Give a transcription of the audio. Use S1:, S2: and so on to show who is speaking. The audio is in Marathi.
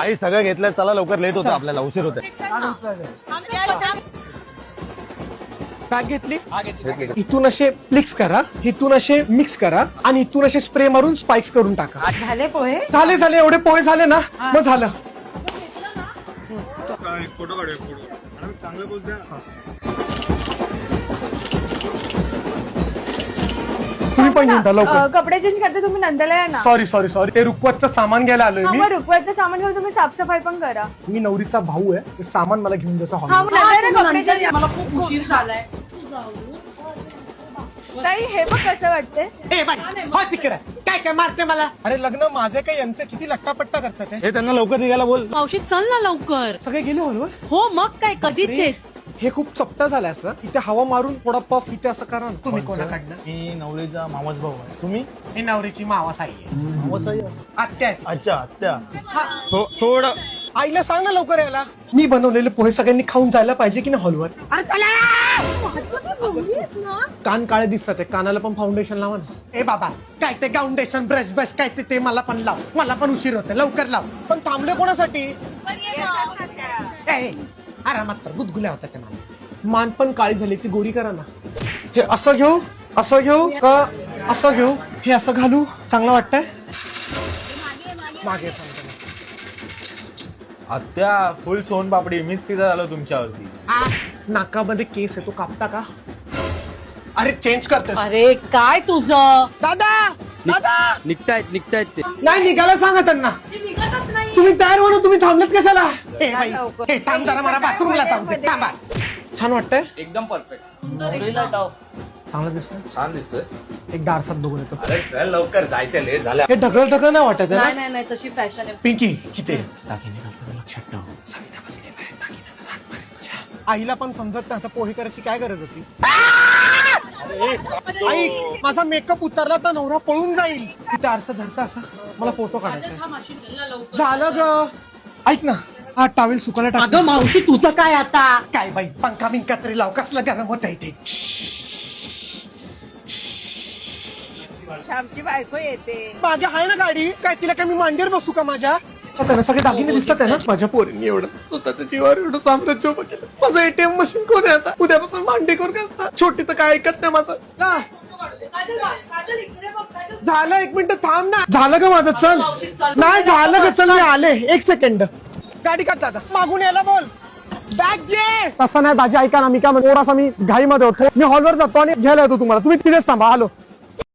S1: आई सगळं घेतलंय, चला लवकर, लेट होतं आपल्याला, उशीर होते.
S2: बॅग घेतली, इथून असे फ्लिक्स करा, इथून असे मिक्स करा आणि इथून असे स्प्रे मारून स्पाइक्स करून टाका.
S3: झाले पोहे?
S2: झाले झाले, एवढे पोहे झाले ना, मग झालं.
S1: फोटो काढूया, फोटो चांगला पोच द्या.
S2: तुम्ही पण घेऊन जा लवकर.
S3: कपडे चेंज करते तुम्ही नंदला या ना.
S2: सॉरी सॉरी सॉरी, ते रुकवतचं सामान घ्यायला आलोय मी.
S3: रुपयाचं सामान घेऊन तुम्ही साफसफाई पण करा.
S2: मी नवरीचा भाऊ आहे, ते सामान मला घेऊन द्यायचं
S3: हा,
S2: हॉल.
S3: मग नंतर कपडे change.
S4: मला खूप उशीर झालाय.
S3: ताई हे बघ कसं वाटतंय.
S2: काय काय मारते मला. अरे लग्न माझे काय, यांचे किती लट्टापट्टा करतात हे.
S1: हे त्यांना लवकर निघायला बोल.
S4: मावशी चल ना लवकर.
S2: सगळे गेले हॉलवर.
S4: हो मग काय, कधीचेच.
S2: हे खूप चपटा झालाय असं, इथे हवा मारून थोडा पफ इथे असं करा ना. तुम्ही कोणाकडनं?
S1: मी नवरीचा मामाच भाऊ आहे. तुम्ही?
S2: ही नवरीची मावास आई आहे.
S1: मामासाई
S2: आत्या आहे.
S1: अच्छा, आत्या. थोडं
S2: आईला सांग ना लवकर यायला. मी बनवलेले पोहे सगळ्यांनी खाऊन जायला पाहिजे की नाही हॉलवर. कान काळे दिसतात, कानाला पण फाउंडेशन लावा ना. ए बाबा, काय ते फाउंडेशन ब्रश ब्रश काय ते मला पण लाव, मला पण उशीर होते, लवकर लाव. पण थांबले कोणासाठी? आरामात कर, गुदगुल्या होत्या ते मला. मान पण काळी झाली, ती गोरी करा ना. हे असं घेऊ, असं घेऊ का असं घेऊ? हे असं घालू, चांगलं वाटतंय. मागे
S1: आत्या फुल सोन पापडी, मीच पिझ्झा झालो तुमच्यावरती.
S2: नाकामध्ये केस आहे, तो कापता का? अरे चेंज करतेस.
S4: अरे काय तुझं?
S2: दादा दादा,
S5: निघतायत ते.
S2: नाही निघायला सांगा त्यांना. तुम्ही तयार म्हणून तुम्ही थांबलेत कशाला? ए बाई, ए थांब जरा, मला बाथरूमला जाऊ दे, थांबा. छान वाटतंय,
S5: एकदम परफेक्ट.
S2: चांगलं दिसतंय.
S5: छान दिसतोय.
S2: एक डारसात बघून येतो.
S1: अरे चल लवकर, जायचं, लेट झालं.
S2: हे ढकल ढकल नाही वाटत आहे
S4: नाही
S2: ना?
S4: नाही नाही, तशी फॅशन आहे.
S2: पिंकी किती दागिने घालताना लक्षात ठेव. सविता बसले बाहेर, दागिन्यावर हात मारायचा. आईला पण समजत नाही, आता पोहे करायची काय गरज होती? आई, माझा मेकअप उतरला तर नवरा पळून जाईल. तिथे आरसा धरता असा, मला फोटो काढायचा. झालं ग. ऐक ना, हा टावेल सुकायला टाक.
S4: अगं मावशी तुझं काय आता?
S2: काय बाई, पंखा बिंका तरी लाव, कसलं गरम होत इथे.
S6: श्यामची बायको येते.
S2: माझ्या आहे ना गाडी, काय तिला काय मी मांडीवर बसू का माझ्या? आता सगळे दागिने दिसतात आहे ना. माझ्या पोरींनी एवढं स्वतःच्या जीवावर एवढं साम्राज्य उभं केलं. माझं एटीएम मशीन कोण आहे आता? उद्यापासून मांडीकर कसं? छोटी तर काय ऐकत नाही माझं. झालं, एक मिनिट थांब ना. झालं ग माझं, चल. नाही झालं ग, चल मी आले, एक सेकंड. गाडी काढ दादा, मागून यायला बोल. बॅग घे. तसं नाही दाजी, ऐका ना, मी काय थोडासा मी घाईमध्ये होतो, मी हॉलवर जातो आणि घ्यायला येतो तुम्हाला. तुम्ही तिथेच थांबा. आलो.